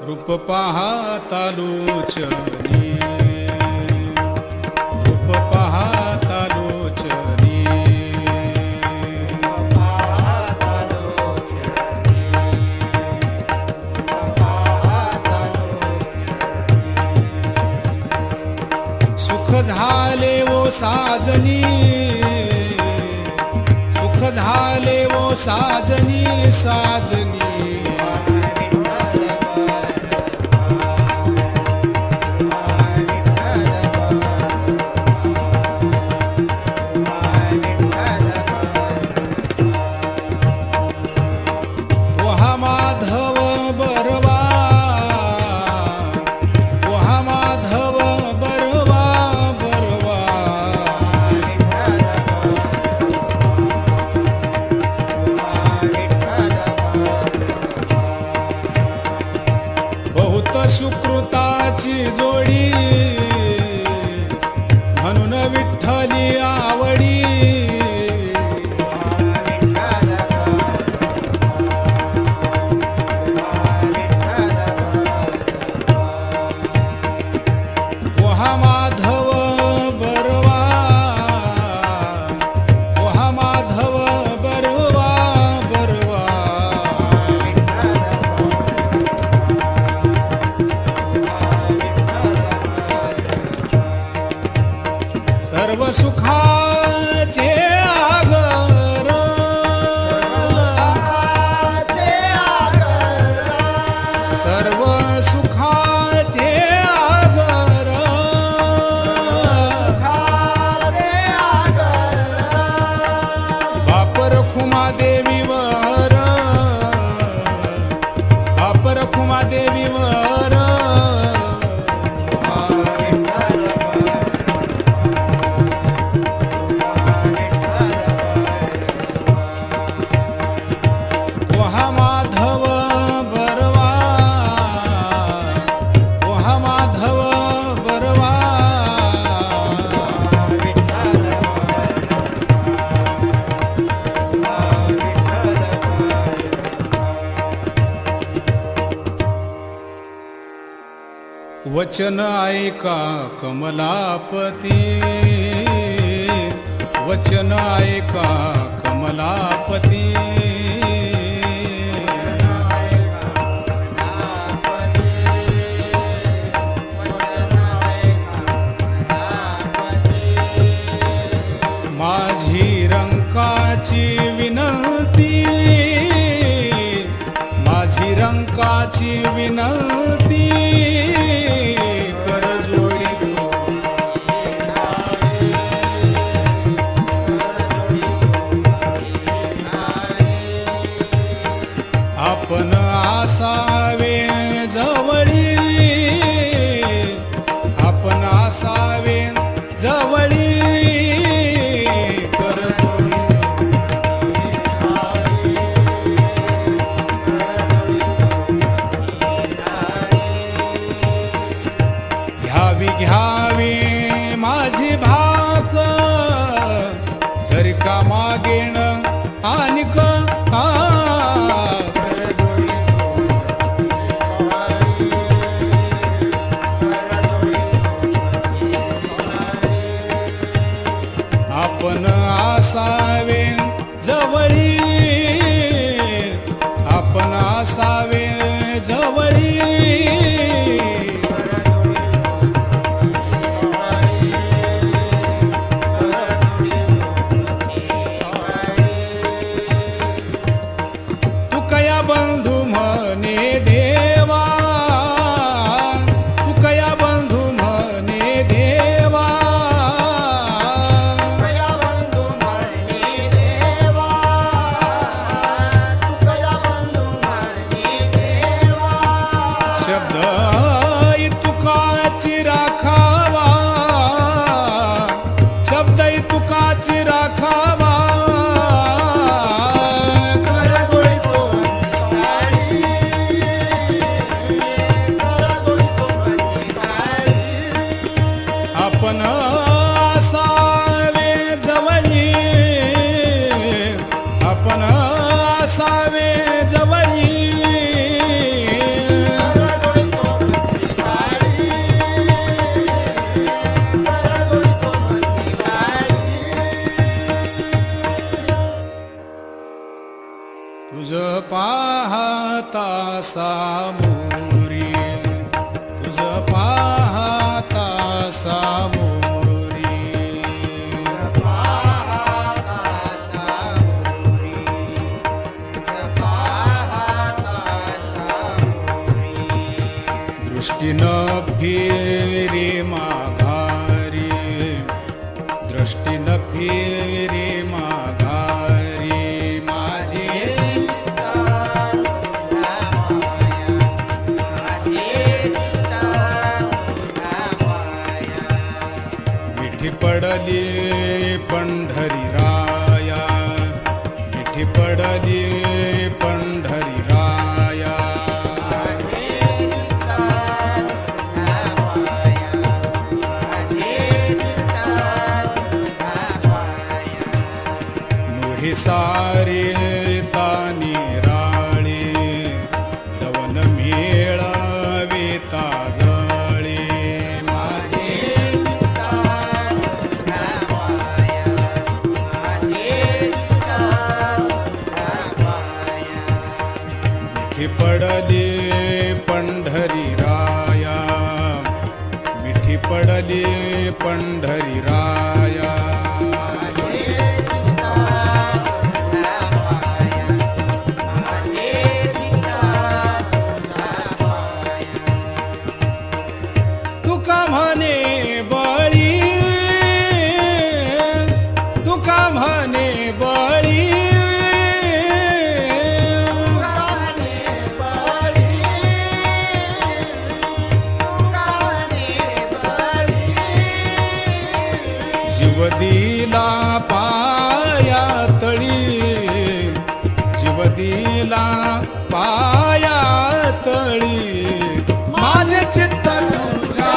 रूप पाहता लोचनी, रूप पाहता लोचनी, सुख झाले वो साजनी, सुख झाले वो साजनी, साजनी सुकृताची जोडी म्हणून विठ्ठली आवडी, पोहा माधव बरवा, पोहा माधव बरवा बरवा, सर्व सुखाचे आगर, सर्व सुखाचे आगर, बापर खुमा देवी वर, बापर खुमा देवी वर, वचन ऐका कमलापती, वचन ऐका कमलापती, माझी रंकाची विनंती, माझी रंकाची विनंती, आपण असावे जवळी, आपण असावे जवळी, घ्यावी घ्यावी माझी भाक, जरी का मागेण आणिक आपण असावे जवळी, आपण असावे जवळी, तू कया बंधू म्हणे देवा, तू कया बंधू म्हणे देवा, शब्द सामोरी तुझ पाहता सामोरी दृष्टीनं फेरे माघारी दृष्टीनं फेरे माघारी माझे मिठी पडली पंढरी राया मिठी पडली पंढरी राया मोही सारे तानी राळे दवन मेळावे ताजळे माझे मिठी पडली पंढरी राया मिठी पडली पंढरी राया तुका म्हणे बळी तुका म्हणे बळी जीव दिला पाया तळी जीव दिला पाया तळी माझे चित्त तुझ्या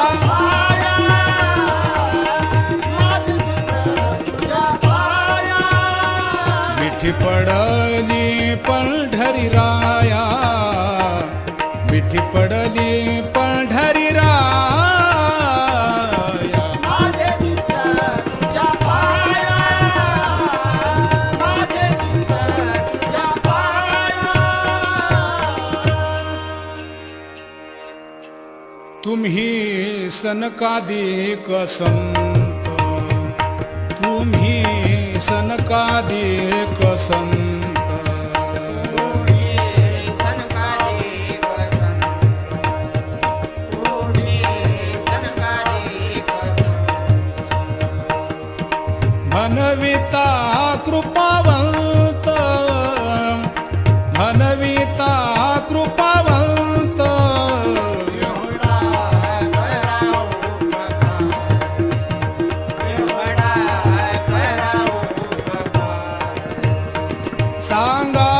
मिठी पडली पंढरी राया मिठी पडली पंढरी राया तुम्ही सनकादिक संत तुम्ही सनकादिक संत म्हणविता कृपावंत म्हणविता कृपावंत सांगा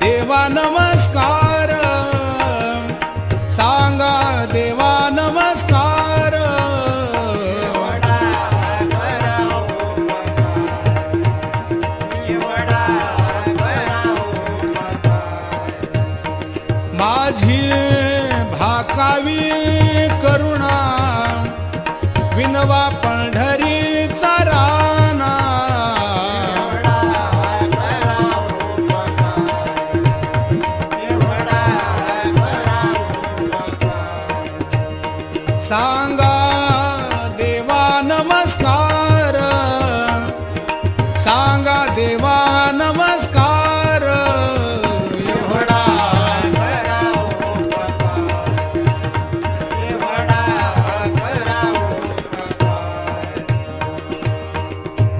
देवा नमस्कार सांगा देवा नमस्कार माझी भाकावी करुणा विनवा पंढरीचा राना सांगा देवा नमस्कार सांगा देवा नमस्कार एवढा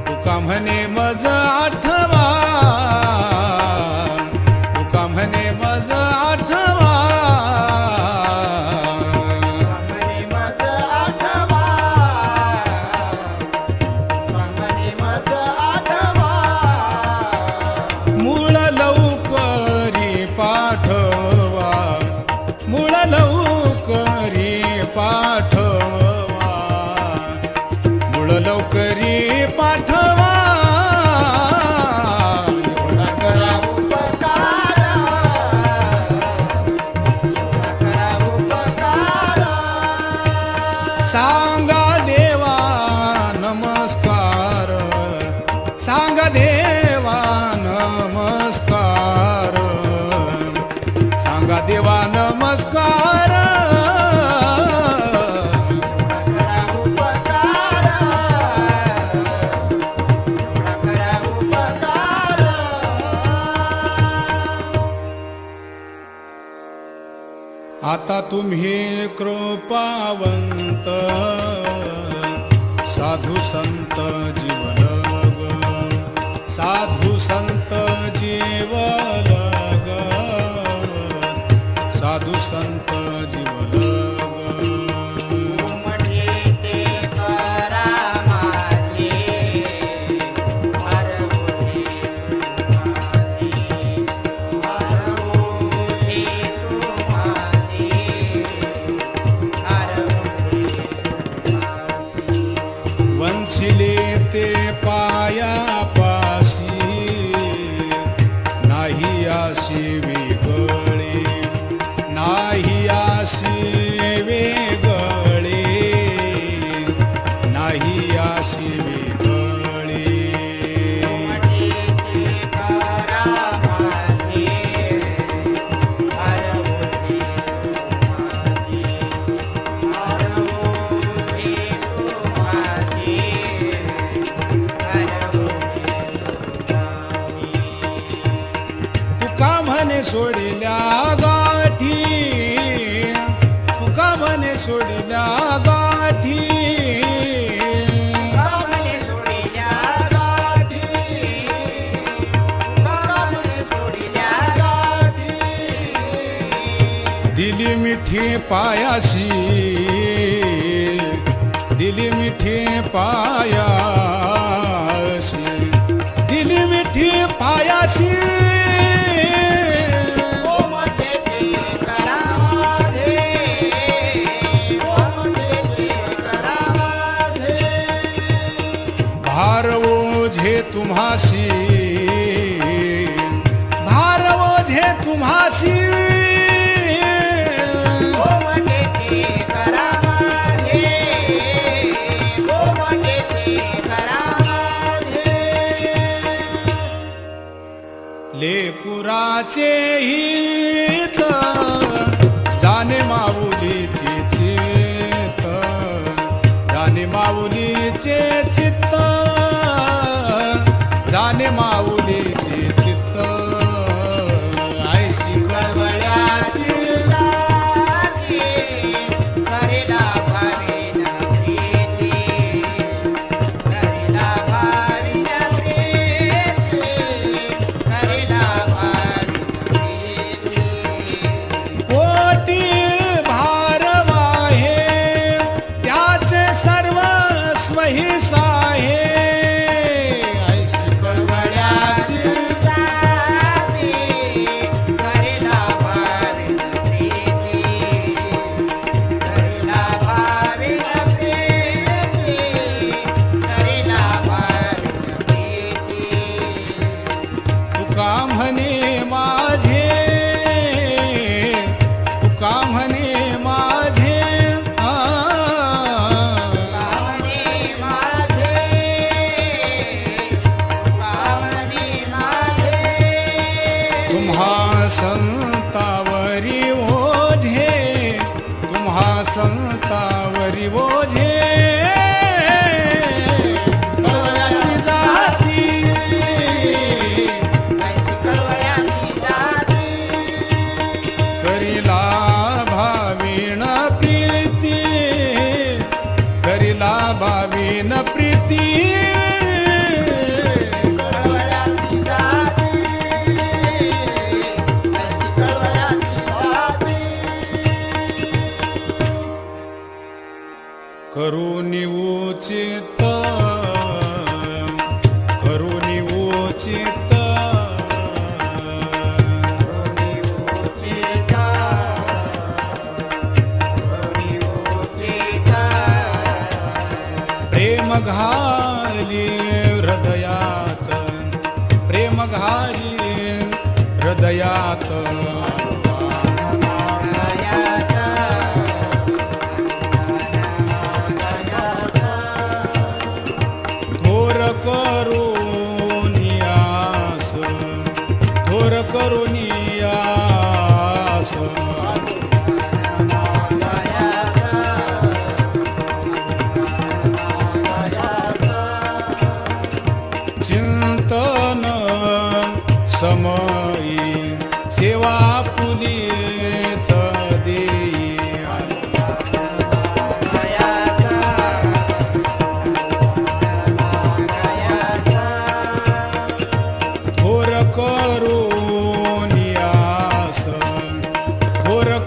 तुका म्हणे मज आठवा तुका म्हणे मज आठवा देवा नमस्कार आता तुम्ही कृपावंत साधू संत जीवलग साधू संत जीवलग साधू संत जीवलग वंचिले ते पायापासी नाही आशी वेगळे नाही आशी वेगळे नाही आशी वेगळे तुका म्हणे सोडल्या गाठी तुका म्हणे सोडल्या गाठी दिली मिठी पायाशी दिली मिठी पायाशी दिली मिठी पायाशी भार ओझे तुम्हासी भार ओझे तुम्हासी लेपुराचे हित जाणे माऊलीचे चित्त जाणे माऊलीचे चित्त जाणे माऊलीचे चित्त ऐशी कळवळ्याची ही साहे ऐशी कळवळ्याची तुका म्हणे माझे तुका म्हणे माझे तुम्हा संतावरी ओझे तुम्हा संतावरी ओझे कळवळ्याची जाती करिला भावीन प्रीती करिला भावीन प्रीती करुणी उचित करुणी उचित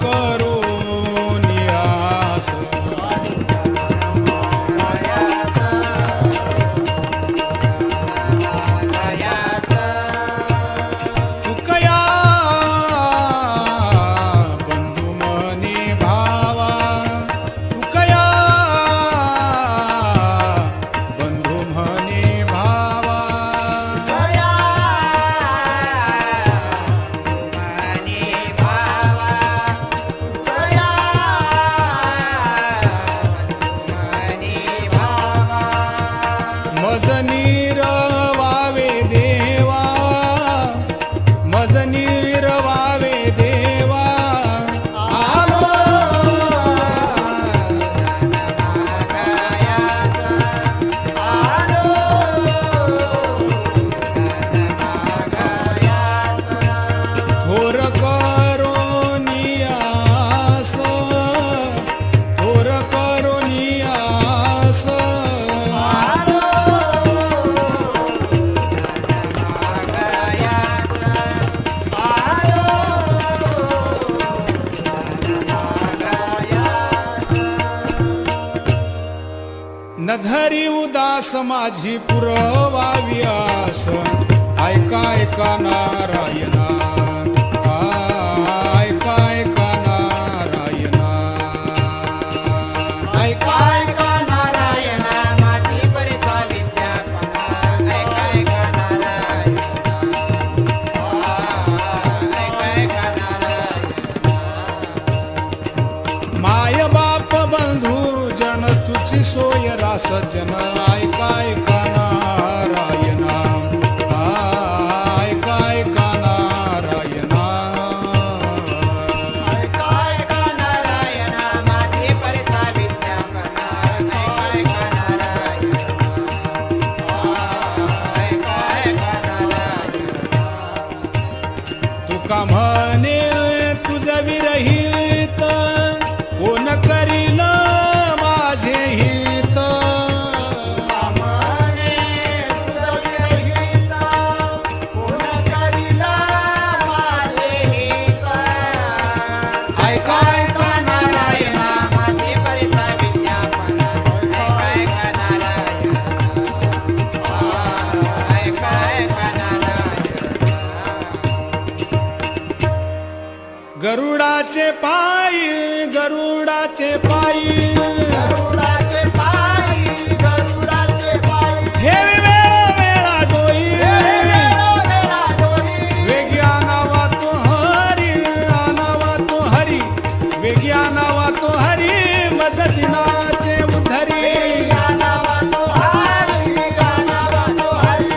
करो नियास तुकया बंधू मनी भावा तुकया बंधू मनी भावा मजनीर वावे देवा मजनीर वावे देवा आलो थोर करो नियास थोर करो नियास न धरी उदास माझी पुरवावी आस ऐका ऐका नारायणा ऐका ऐका नारायणा ऐका ऐका नारायणा माझी परिसा विद्या ऐका ऐका नारायणा ऐका ऐका नारायणा माय बाप बंधू जन तुझी सोय रास जन ऐका ऐका नारायणा ऐका ऐका नारायणा ऐका ऐका नारायणा माझी परिसा विद्या ऐका ऐका नारायणा ऐका ऐका नारायणा तुका म्हणे तुझ विरहित कोण करील माझे हित ऐका ऐका नारायणा माझी परिसा विद्या ऐका ऐका नारायणा ऐका ऐका नारायणा गरुडाचे पायी गरुडाचे पायी गरुडाचे पायी गरुडाचे पायी ठेवी वेळा डोई वेळा डोई वेगी आनावा तो हरी आनावा तो हरी वेगी आनावा तो हरी मदतीनाचे उधरी गानावा तो हरी गानावा तो हरी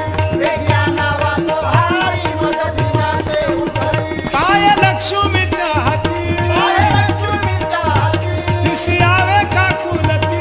गानावा तो हरी मदतीनाचे उतरी काय लक्ष्मीच्या हाती लक्ष्मीच्या हाती दिसी आवे काकुलती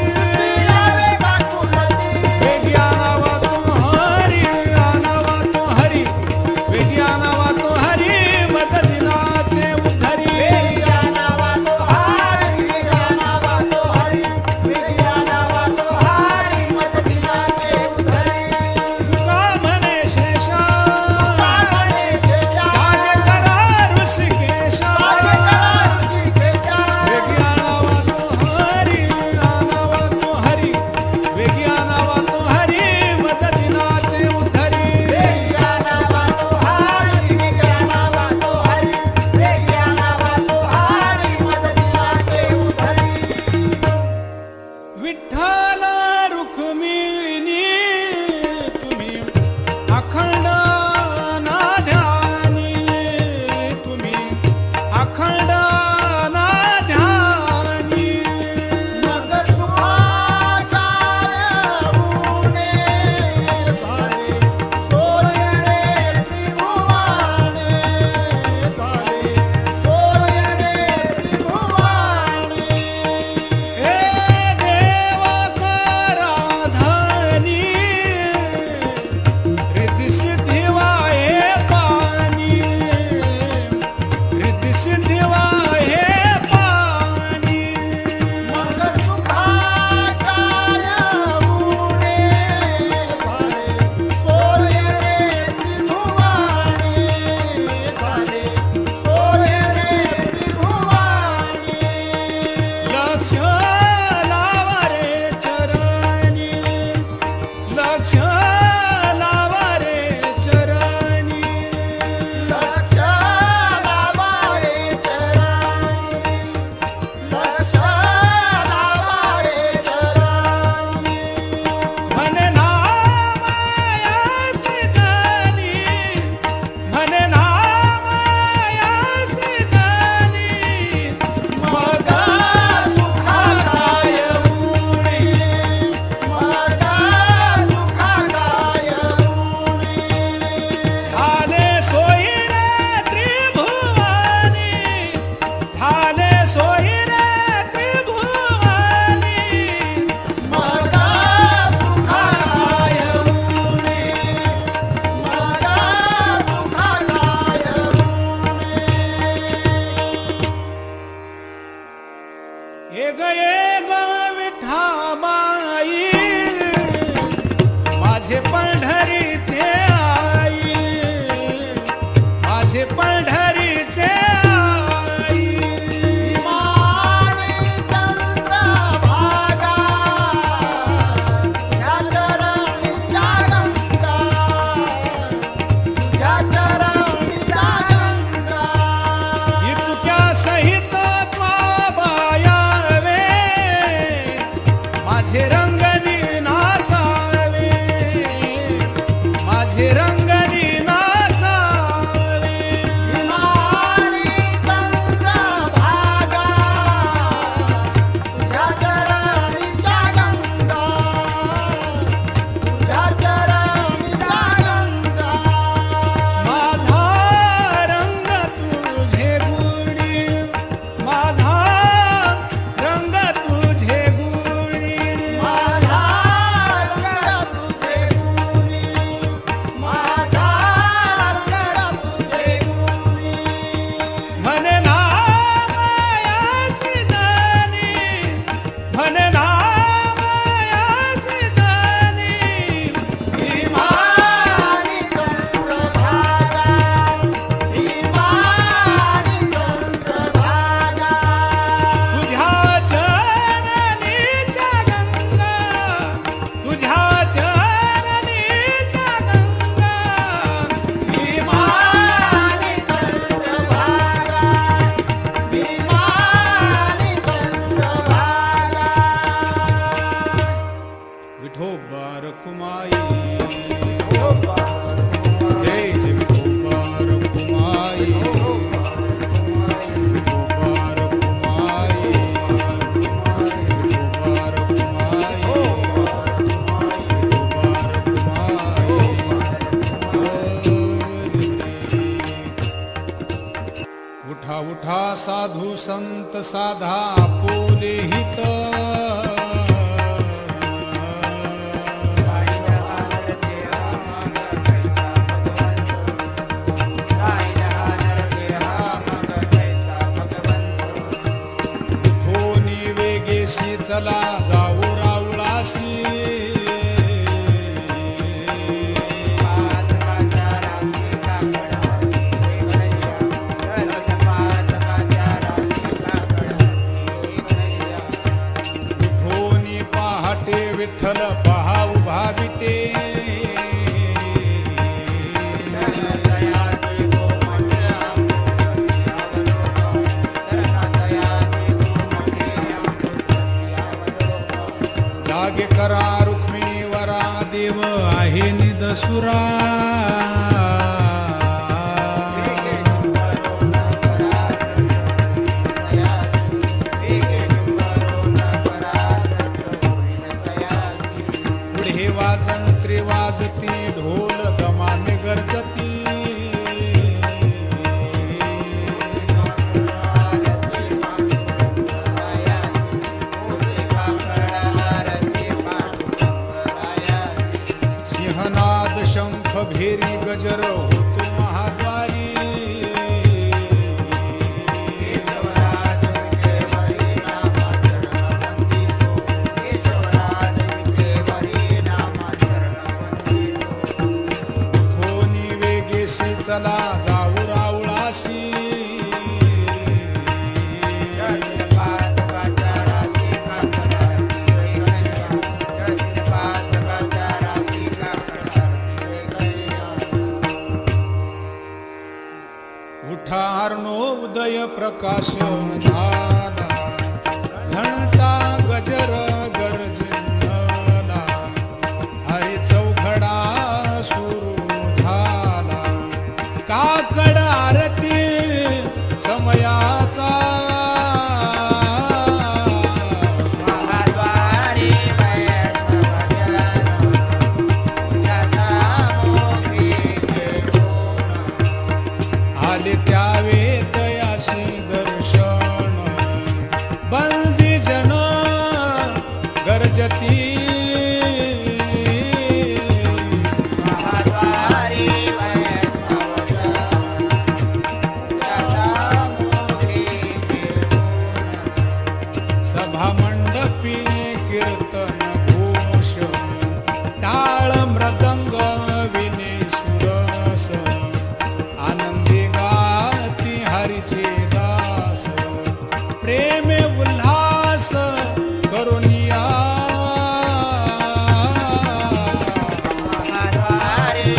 झाले सोयी रे त्रिभुवनी माझा सुखाय उणे, माझा सुखाय उणे. एक एक विठाबाई माझे पंढरीचे आई, माझे पंढरीचे आई. मारी चंद्रभागा, या चरणीच्या गंगा, या चरणीच्या गंगा. इतक्या सहित बायावे माझे रंगनी नाचावे, माझे रंगनी नाचावे. मारी चंद्रभागा, या चरणीच्या गंगा, या चरणीच्या गंगा. माझा रंग तुझे गुणी, माझा रंग तुझे गुणी. माझा रंग तुझे गुणी, माझा रंग तुझे गुणी. म्हणे ना मायाची दानी, म्हणे ना मायाची दानी. मारी चंद्रभागा, ही मारी चंद्रभागा. तुझ्या चरणीच्या गंगा, तुझ्या चरणीच्या गंगा. मारी चंद्रभागा, ही मारी चंद्रभागा. विठोबा रखुमाई, जय जय विठोबा रखुमाई, विठोबा रखुमाई, विठोबा रखुमाई, उठा उठा साधू संत साधा आपुले हित. कोणी वेगेशी चला जाऊ रावळाशी. कोणी पहाटे विठ्ठल पहा उभा विटे. जागे करा रुक्मिणीवरा देव आहे निदसुरा. पुढे वाजंत्री वाजती ढोल गमाने गरजती. सिंहनाद शंख भेरी गजर होतो महाद्वारी. कोणी वेगेशी चला जाऊ रावळाशी. उठा अर्णो उदय प्रकाश झाला, घंटा गजर गर्जना. हरी चौघडा सुरू झाला, काकड आरती समयाचा. महाद्वारी आले त्यावे दयाशी दर्शन. प्रेमे उल्हास करुनिया हरे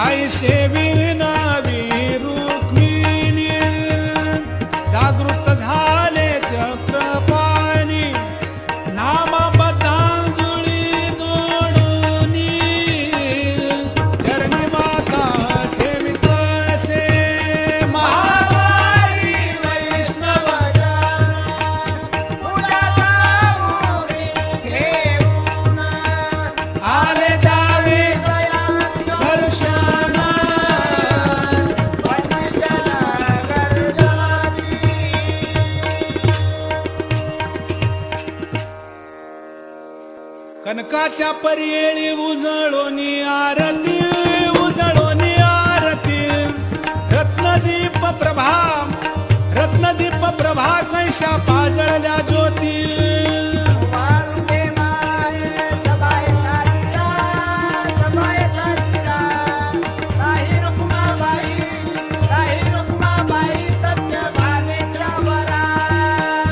आई सेवी नवी रुक्मिणी जागृत झाले चक्रपाणी नामाबद्धांजुळी जोडूनी चरणी माता ठेवित असे महावारी वैष्णव आले जावे दर्शन कनकाच्या पर्येळी उजळोनी आरती उजळोनी आरती रत्नदीप प्रभा कैशा पाजळल्या ज्योती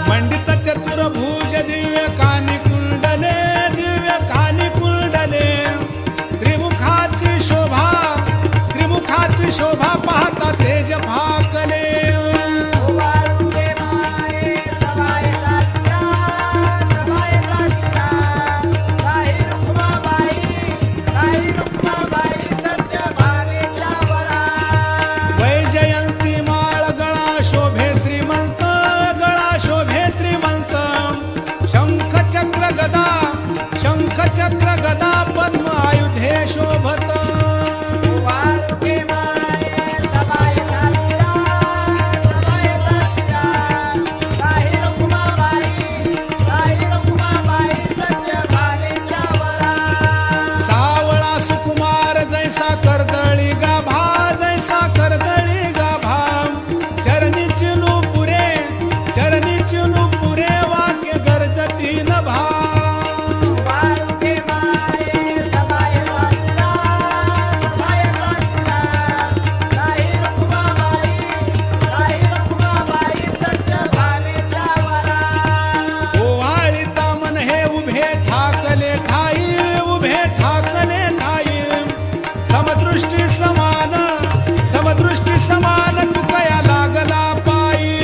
मंडित चतुर्भुज दिव्य कानी कुंडले श्रीमुखाची शोभा पाहता तेज भाकले वैजयंती माळ गळा शोभे श्रीमंत शंख चक्र गदा पद्म आयुधे शोभत सावळा सुकुमार जैसा कर्दळी गाभा चरणी चिनू पुरे वाक्य गरजती नभा ओवाळीता मन हे उभे ठाकले ठाई समदृष्टी समान तुकया लागला पायी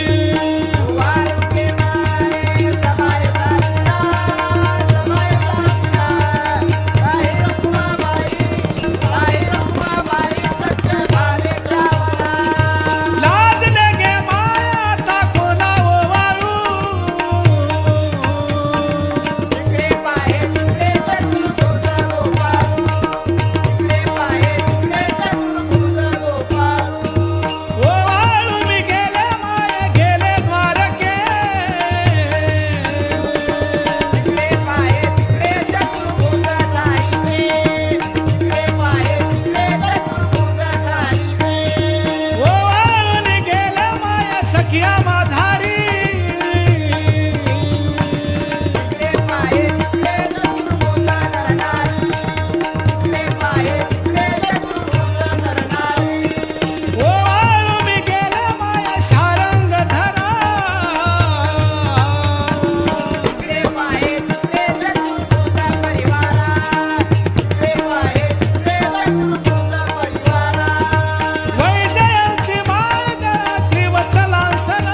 लाजले गे माता कोणा ओवाळू ओवाळू मी गेले माय गेले द्वारके ओवाळून गेले माय सखिया माधारी ओवाळू मी गेले माय शारंग धरा वैजयंती मार्ग त्रिवत्सलांसन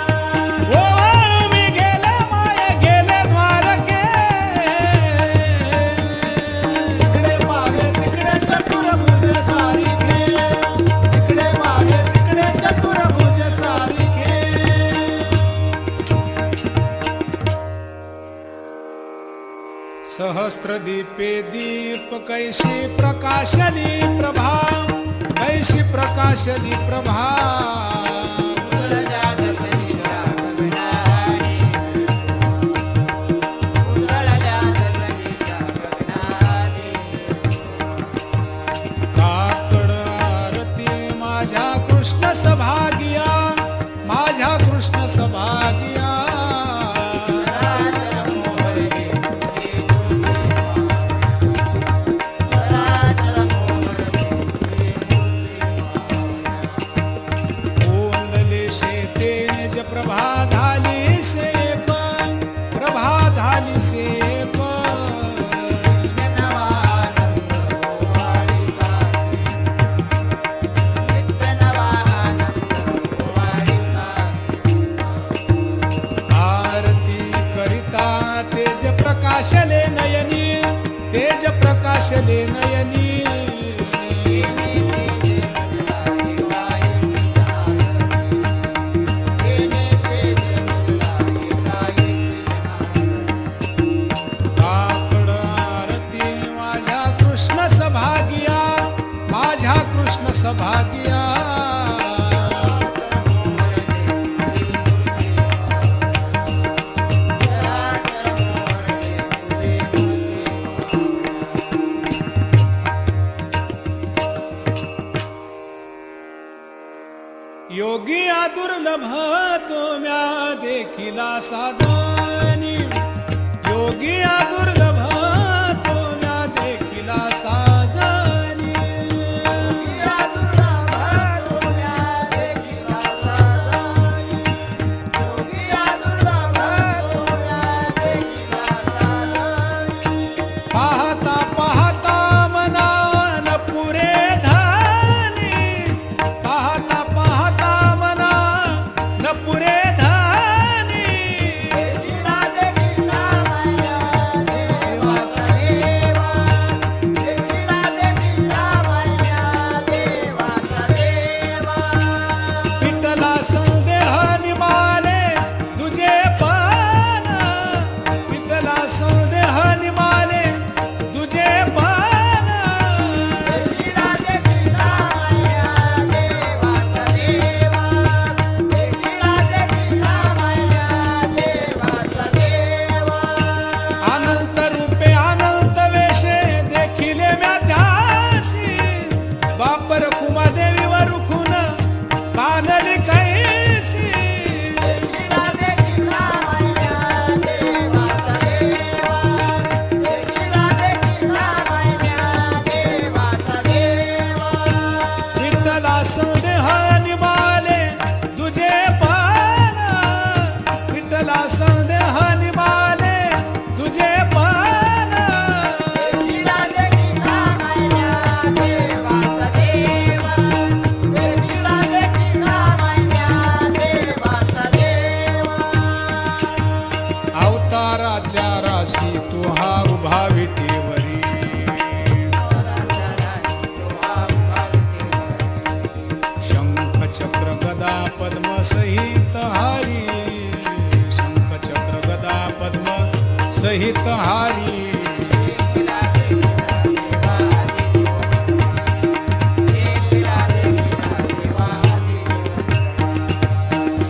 ओवाळू मी गेले माय गेले द्वारके तिकडे मागे तिकडे चतुर्भुज सारिखे तिकडे मागे तिकडे चतुर्भुज सारिखे सहस्रदीपे दीप कैशी प्रकाशली प्रभा तातड आरती माझ्या कृष्ण सभागिया कृष्ण सभागिया ओंदले शेतेज प्रभा झाली सेक प्रभा झाली सेक प्रकाशले नयनी तेज प्रकाशले नयनी काकड आरती माझ्या कृष्ण सभागिया माझ्या कृष्ण सभागिया योगी दुर्लभ तो म्या देखिला साधनी योगी दुर्लभ तो म्या देखिला साधनी पाहता पाहता मना न पुरे धानी पाहता पाहता मना न पुरे धानी विठ्ठला संदेह निमाले तुझे पान विठ्ठला संदेह निमाले तुझे पान अनंत रूपे अनंत वेशे देखिले म्या त्यासी बापर कुमादेवी वरुखून कानली कैसी विठ्ठला संदेह निमाले तुझे पान विठ्ठला संदेह निमाले तुझे पान अवताराच्या राशी तू हा उभा विटेवरी शंख चक्र गदा पद्म सहित हारी शंख चक्र गदा पद्म सहित हारी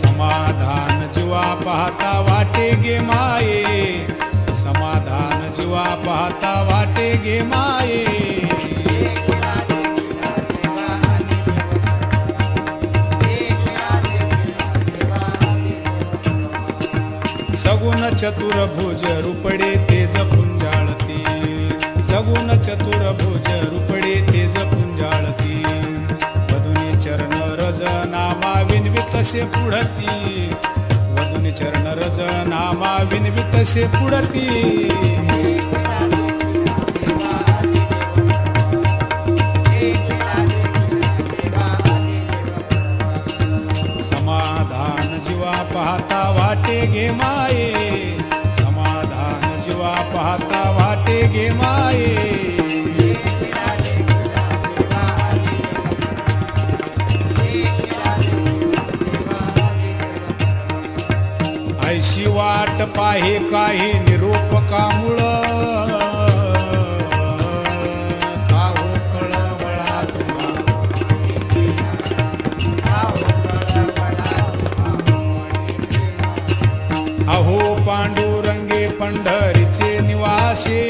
समाधान जीवा पाहता वाटे गे माये समाधान जीवा पाहता वाटे गे माये सगुण चतुर्भुज रूपडे तेज पुंजाळती सगुण चतुर्भुज रूपडे तेज पुंजाळती वधुनी चरण रज नामा विनवितसे पुढती वधुनी चरण रज नामा विनवितसे पुढती समाधान जीवा पाहता वाटे गे माये समाधान जीवा पाहता वाटे गे माये ऐशी वाट पाहे काही निरूपकामुळ काहो कळवळा अहो पांडुरंगे पंढरीचे निवासी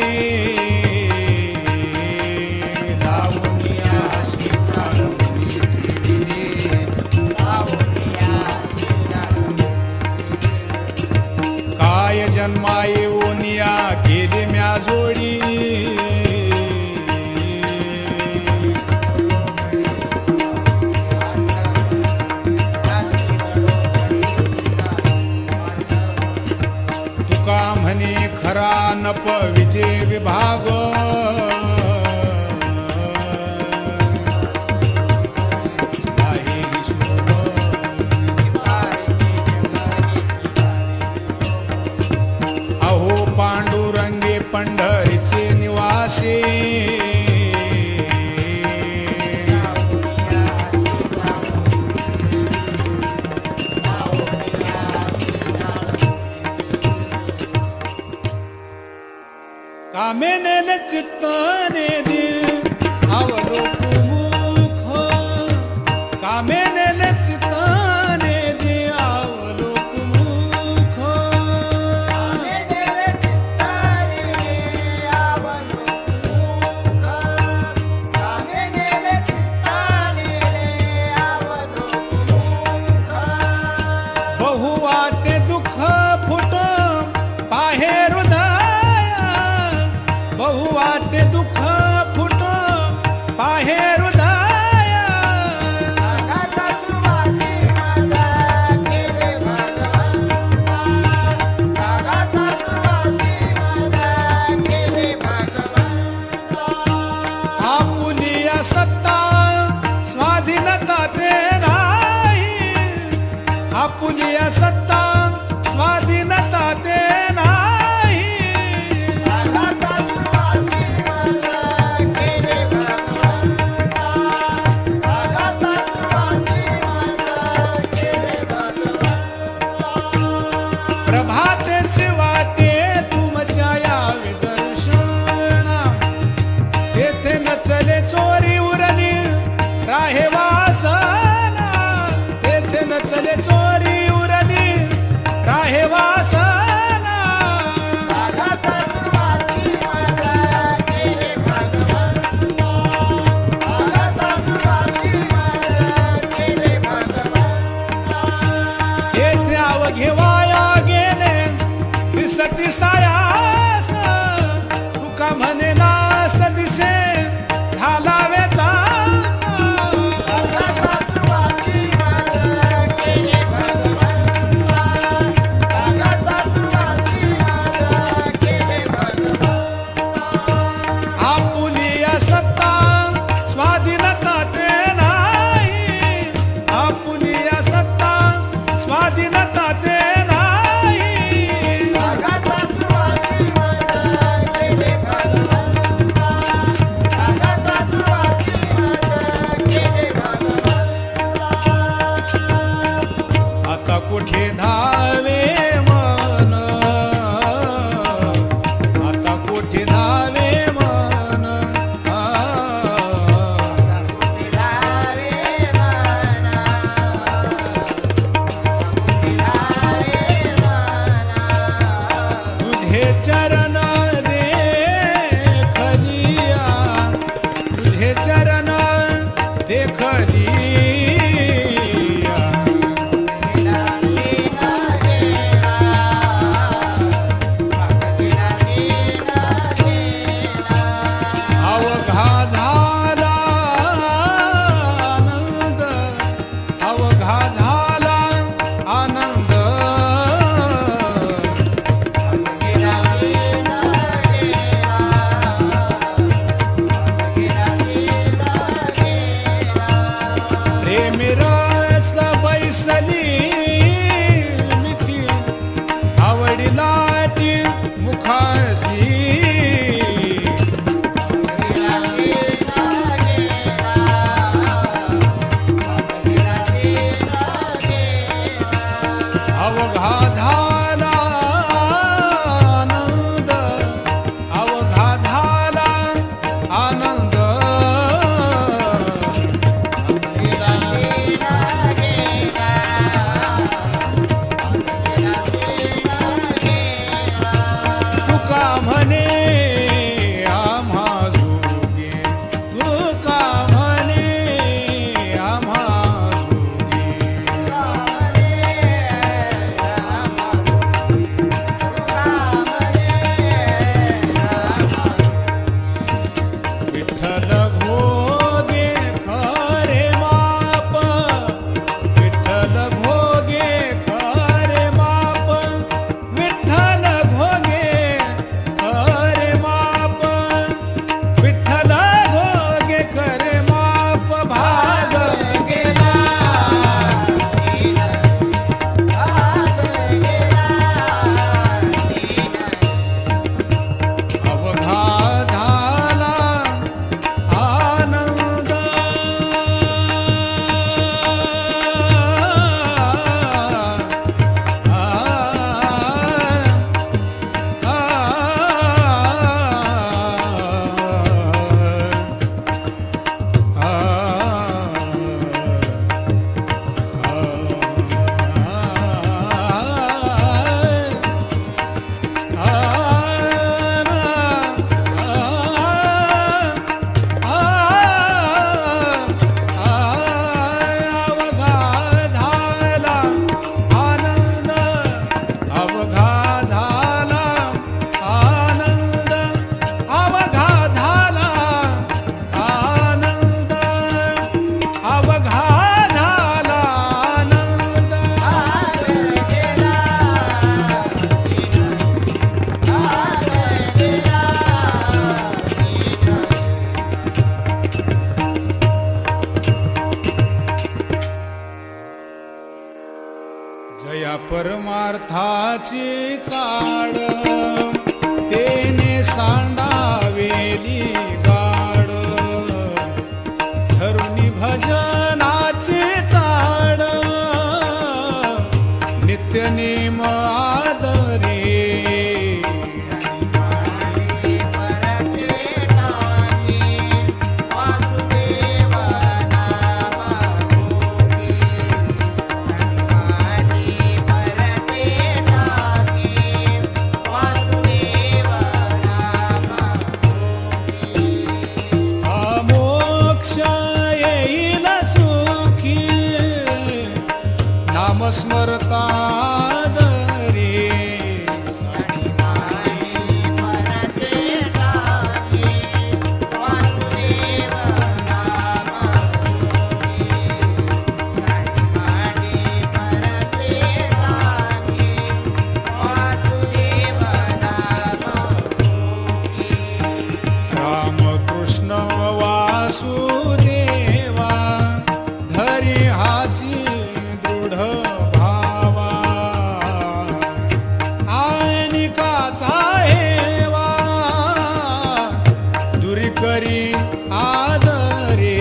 जन्मा येऊन या केली म्या जोडी तुका म्हणे खरा नप विजय विभाग अहो पांडुरंगे पंढरीचे निवासी कामेने चित्ताने दे अवलोक कामेने चित्ताने दे अवलोक मुख बहु वाटे दुःख फुट पाहे हृदय बहु वाटे दुःख फुट पाहे हृदय आपुलिया सत्ता स्वाधीनता ते नाही आपुलिया सत्ता स्वाधीनता ते नाही प्रभाते शिवाते तुमच्या यावे दर्शना तेथे नचले चोरी उरली राहे वासना तेथे नचले चोरी उरली राहे वासना तेथे अवघे वाया गेले दिसती सायास तुका म्हणे नास दिसे झाला वेचा आपुलिया सत्ता स्वाधीनता ते नाही आपुलिया सत्ता स्वाधीनता ते नाही आता कुठे धावे मन आता कुठे धावे मन तुझे चरण देखलिया तुझे चरण देखलिया अवघा झाला आनंद अवघा झाला आनंद प्रेमी रस बैसली मिठी आवडी लाटी मुखाशी अवघा झाला आनंद अवघा झाला आनंद तुका म्हणे आम्हा जोगे तुका म्हणे आम्हा जोगे जया परमार्थाची चाड तेने सांडावेली गाड धरुणी भजनाची चाड नित्य नेम आदरे स्मरता दरे रामकृष्ण वासुदेवा धरी हाची दृढ करी आदरे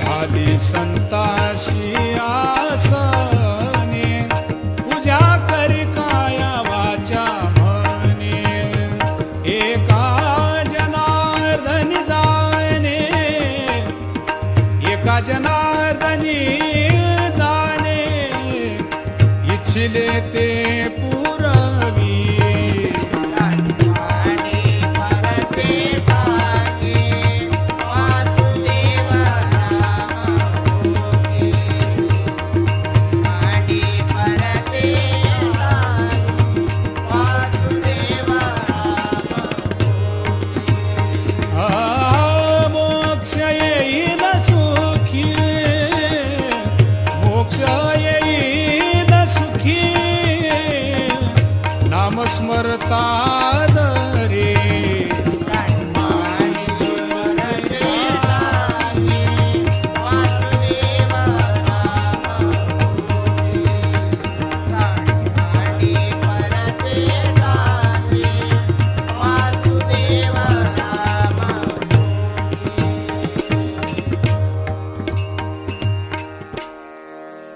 घाली संताशी आसने पूजा करी काया वाचा जनार्दनी जाने इच्छिले ते पुरवी स्मरता दरे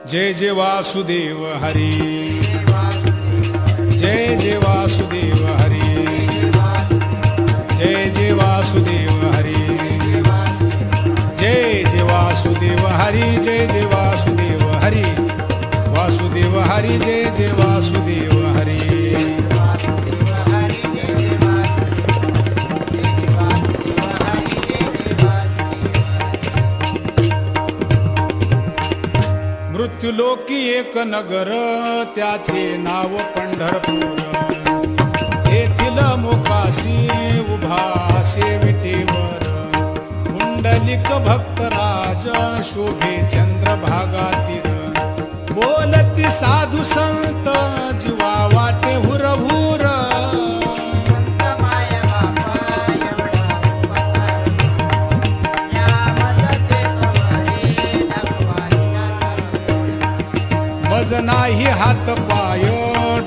जय जय वासुदेव हरी जय जय वासुदेव हरी जय जय वासुदेव हरी जय जय वासुदेव हरी जय जय वासुदेव हरी वासुदेव हरी जय जय वासुदेव हरी मृत्युलोकी एक नगर त्याचे नाव पंढरपूर येथील मोकाशी उभा विटेवर पुंडलिक भक्तराज शोभे चंद्रभागातीर बोलती साधू संत जीवा वाटे हुरहुर नाही हात पाय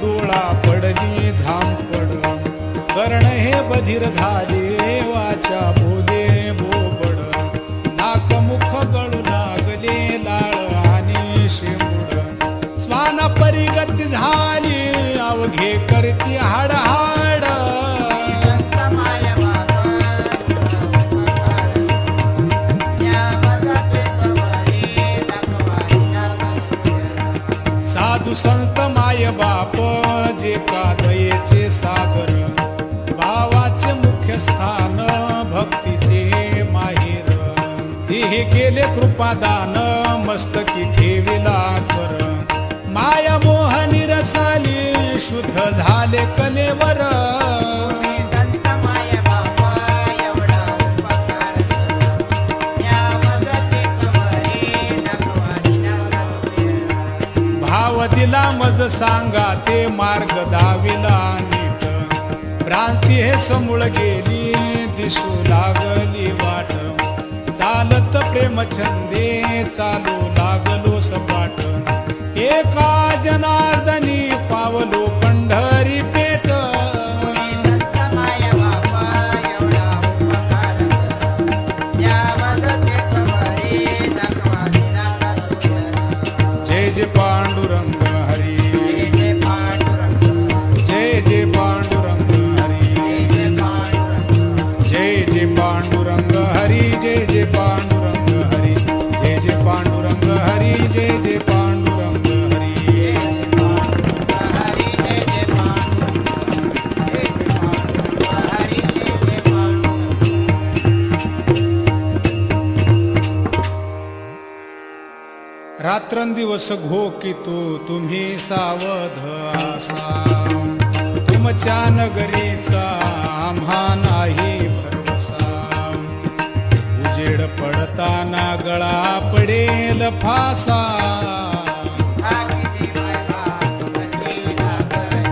डोळा पडली झांपड कर्ण हे बधीर झाले वाचा बोले बोबड नाक मुख गळू लागले लाळ आणि शेंबूड स्वान परिगती झाली अवघे करती हाड हाड साधू संत माय बाप जे का दयेचे सागर भावाचे मुख्य स्थान भक्तीचे माहेर हे केले कृपादान मस्तकी ठेविला कर माया मोहनी रसाली शुद्ध झाले कलेवर दिला मज सांगा ते मार्ग दाविला नीट भ्रांती हे समूळ गेली दिसू लागली वाट चालत प्रेम छंदे चालू लागलो सपाट एका जनार्दनी पावलो पंढरी पेठ संत माय बापा एवढा उपकार या मदतीत वरी दाखवा दिनाला तुझ्या जय जय पांडुरंग हरी जय पांडुरंग जय जय पांडुरंग हरी जय पांडुरंग जय जय पांडुरंग हरी जय जय पांडुरंग हरी जय जय पांडुरंग हरी जय जय पांडुरंग हरी हरी जय जय पांडुरंग जय जय पांडुरंग हरी जय जय पांडुरंग रात्रंदिवस घोकितो तुम्ही सावध आसा तुमच्या नगरीचा आम्हा नाही भरवसा उजेड पडताना गळा पडेल फासा राखी दे माय बाप कशी लागली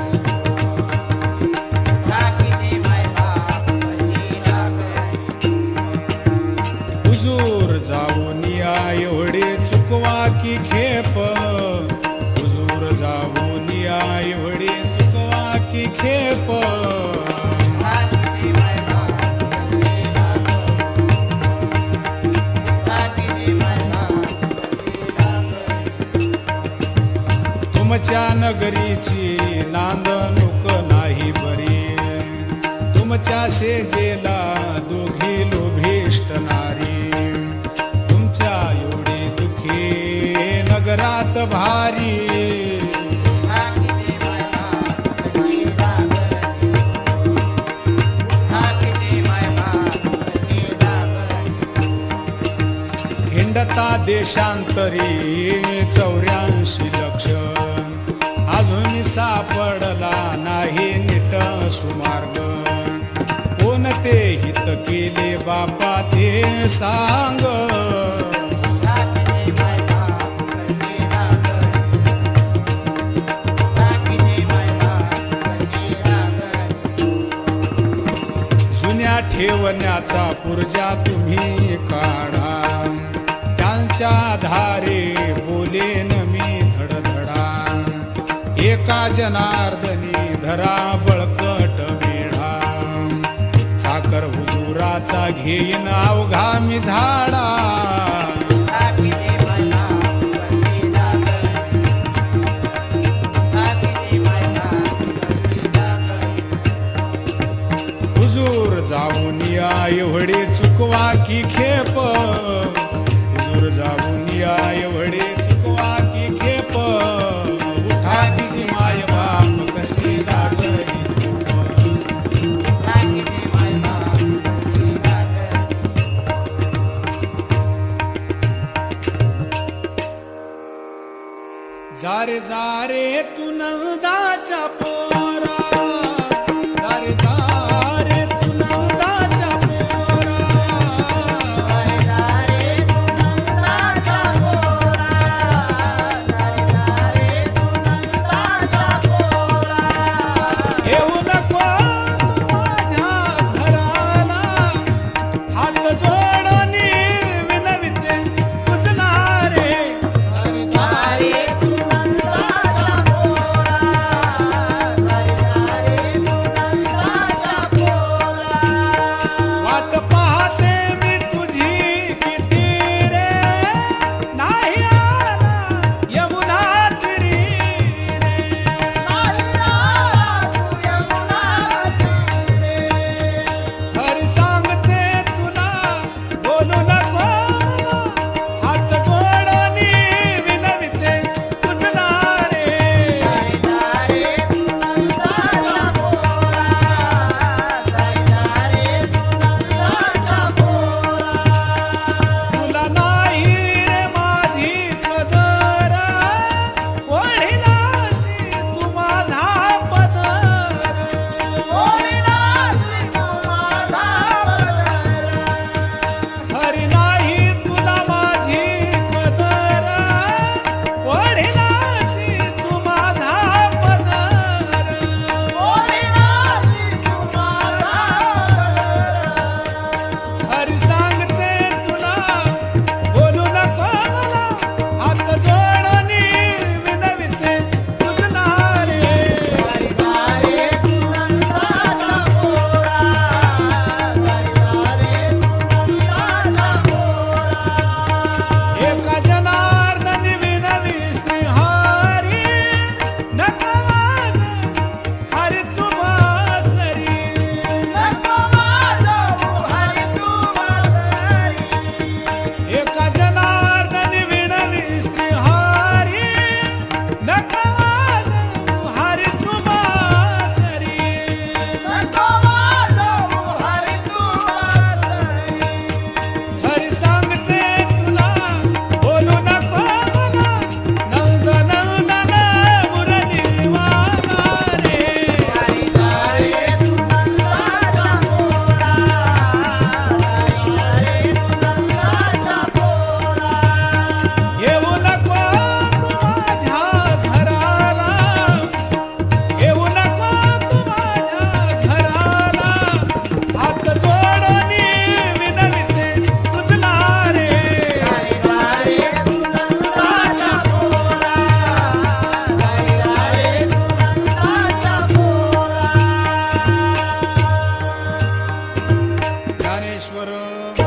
राखी दे माय बाप कशी लागली हुजूर जाऊन या एवढे चुकवा की खेप हुजूर जाऊन या एवढे चुकवा की खेप राखी दे माय बाप कशी लागली राखी दे माय बाप कशी लागली तुमच्या नगरीची नांदणूक नाही बरी तुमच्या शेजेला दोघी लोभिष्ट नारी तुमच्या एवढी दुखी नगरात भारी राखी दे माय बाप कशी लागली राखी दे माय बाप कशी लागली हिंडता देशांतरी 84 लक्ष अजून सापडला नाही नीट सुमार्ग कोणते हित केले बापा ते सांग राखी दे माय बाप कशी लागली राखी दे माय बाप कशी लागली जुन्या ठेवण्याचा पुर्जा तुम्ही काढा त्यांच्या आधारे बोलेन मी धडधडा एका जनार्दनी धरा बळकट वेढा साखर हुजुराचा घेईन अवघा मी झाडा राखी दे माय बाप कशी लागली राखी दे माय बाप कशी लागली हुजूर जाऊन या एवढे चुकवा की खेप हुजूर जाऊन या एवढे चुकवा की खेप उठा तिची माय बाप कशी लागली झोप. राखी दे माय बाप कशी लागली जारे जारे तू नंदाच्या पोरा जारे जारे तू नंदाच्या पोरा हरे हरे नंदाचा पोरा हरे हरे नंदाचा पोरा येऊ नको तू माझ्या घराला हात जोडून विनविते वर